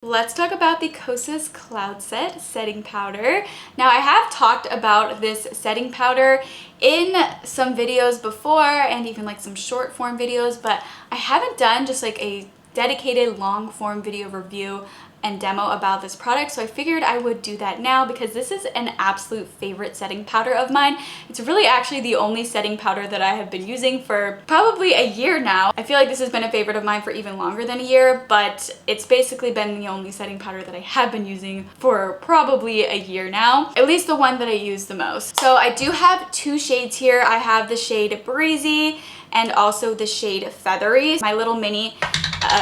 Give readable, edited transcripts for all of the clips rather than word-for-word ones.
Let's talk about the Kosas Cloud Set setting powder. Now I have talked about this setting powder in some videos before and even like some short form videos, but I haven't done just like a dedicated long form video review and demo about this product, so I figured I would do that now because this is an absolute favorite setting powder of mine. It's really actually the only setting powder that I have been using for probably a year now. I feel like this has been a favorite of mine for even longer than a year, but it's basically been the only setting powder that I have been using for probably a year now, at least the one that I use the most. So I do have two shades here. I have the shade Breezy and also the shade Feathery. My little mini,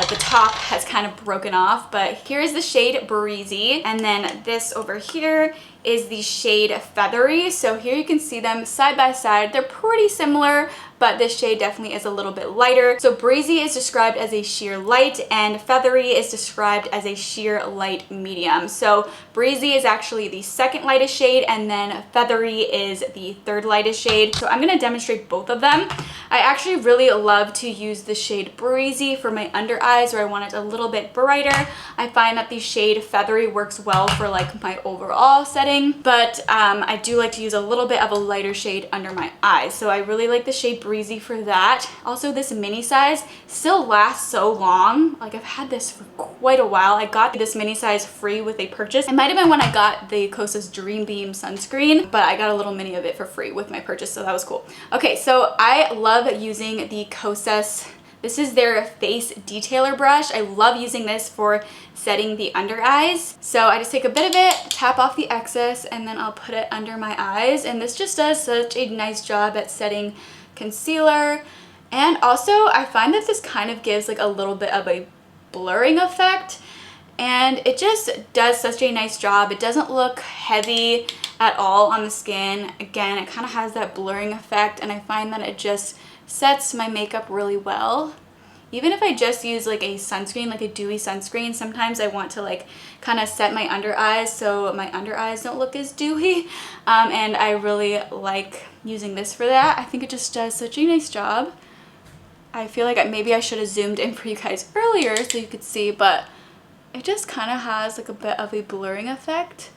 the top has kind of broken off, but here's the shade Breezy, and then this over here is the shade Feathery. So here you can see them side by side. They're pretty similar, but this shade definitely is a little bit lighter. So Breezy is described as a sheer light and Feathery is described as a sheer light medium. So Breezy is actually the second lightest shade and then Feathery is the third lightest shade. So I'm gonna demonstrate both of them. I actually really love to use the shade Breezy for my under eyes where I want it a little bit brighter. I find that the shade Feathery works well for like my overall setting, but I do like to use a little bit of a lighter shade under my eyes. So I really like the shade Breezy for that. Also, this mini size still lasts so long. Like I've had this for quite a while. I got this mini size free with a purchase. It might have been when I got the Kosas Dream Beam sunscreen, but I got a little mini of it for free with my purchase, so that was cool. Okay, so I love using the Kosas. This is their face detailer brush. I love using this for setting the under eyes. So I just take a bit of it, tap off the excess, and then I'll put it under my eyes. And this just does such a nice job at setting concealer. And also I find that this kind of gives like a little bit of a blurring effect. And it just does such a nice job. It doesn't look heavy at all on the skin. Again, it kind of has that blurring effect, and I find that it just sets my makeup really well. Even if I just use like a sunscreen, like a dewy sunscreen, sometimes I want to like kind of set my under eyes so my under eyes don't look as dewy. And I really like using this for that. I think it just does such a nice job. I feel like maybe I should have zoomed in for you guys earlier so you could see, but it just kind of has like a bit of a blurring effect.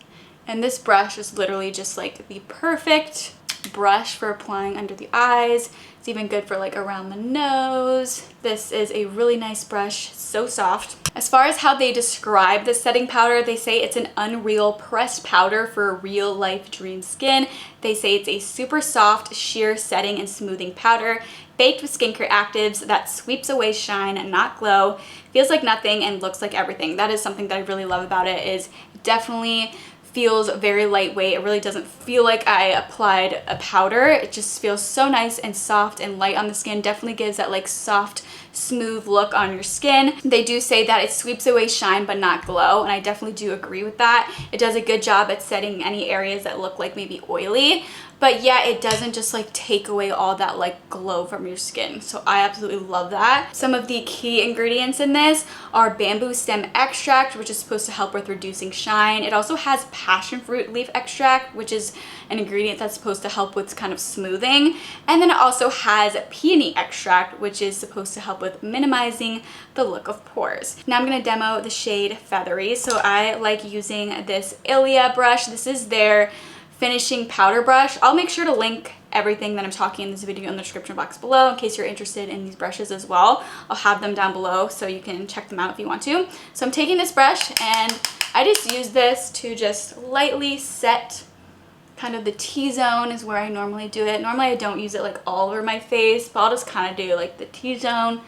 And this brush is literally just like the perfect brush for applying under the eyes. It's even good for like around the nose. This is a really nice brush, so soft. As far as how they describe the setting powder, they say it's an unreal pressed powder for real life dream skin. They say it's a super soft, sheer setting and smoothing powder, baked with skincare actives that sweeps away shine and not glow, feels like nothing and looks like everything. That is something that I really love about it, is definitely feels very lightweight. It really doesn't feel like I applied a powder. It just feels so nice and soft and light on the skin. Definitely gives that like soft, smooth look on your skin. They do say that it sweeps away shine but not glow, and I definitely do agree with that. It does a good job at setting any areas that look like maybe oily, but yeah, it doesn't just like take away all that like glow from your skin. So I absolutely love that. Some of the key ingredients in this are bamboo stem extract, which is supposed to help with reducing shine. It also has passion fruit leaf extract, which is an ingredient that's supposed to help with kind of smoothing. And then it also has peony extract, which is supposed to help with minimizing the look of pores. Now I'm gonna demo the shade Feathery. So I like using this Ilia brush. This is their finishing powder brush. I'll make sure to link everything that I'm talking in this video in the description box below in case you're interested in these brushes as well. I'll have them down below so you can check them out if you want to. So I'm taking this brush and I just use this to just lightly set kind of the T-zone is where I normally do it. Normally I don't use it like all over my face, but I'll just kind of do like the T-zone.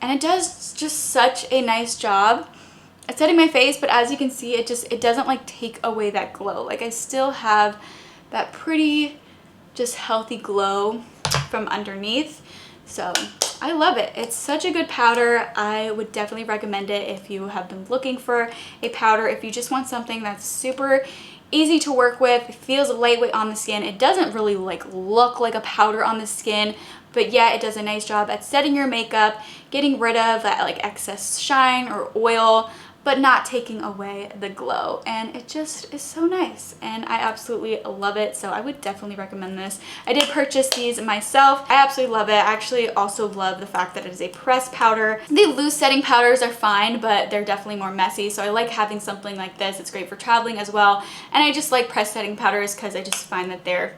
And it does just such a nice job at setting my face, but as you can see, it doesn't like take away that glow. Like I still have that pretty just healthy glow from underneath. So I love it. It's such a good powder. I would definitely recommend it if you have been looking for a powder. If you just want something that's super easy to work with, it feels lightweight on the skin. It doesn't really like look like a powder on the skin, but yeah, it does a nice job at setting your makeup, getting rid of that like excess shine or oil, but not taking away the glow. And it just is so nice and I absolutely love it. So I would definitely recommend this. I did purchase these myself. I absolutely love it. I actually also love the fact that it is a pressed powder. The loose setting powders are fine, but they're definitely more messy. So I like having something like this. It's great for traveling as well. And I just like pressed setting powders because I just find that they're,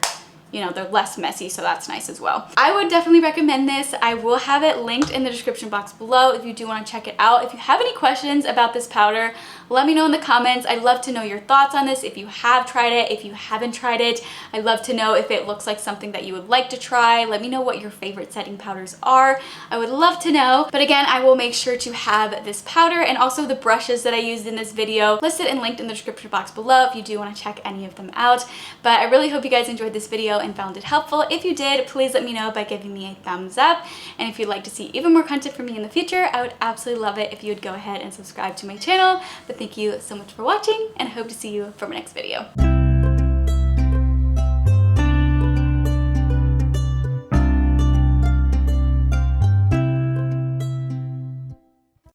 you know, they're less messy, so that's nice as well. I would definitely recommend this. I will have it linked in the description box below if you do want to check it out. If you have any questions about this powder, let me know in the comments. I'd love to know your thoughts on this. If you have tried it, if you haven't tried it, I'd love to know if it looks like something that you would like to try. Let me know what your favorite setting powders are. I would love to know. But again, I will make sure to have this powder and also the brushes that I used in this video listed and linked in the description box below if you do want to check any of them out. But I really hope you guys enjoyed this video and found it helpful. If you did, please let me know by giving me a thumbs up. And if you'd like to see even more content from me in the future, I would absolutely love it if you would go ahead and subscribe to my channel. But thank you so much for watching and I hope to see you for my next video.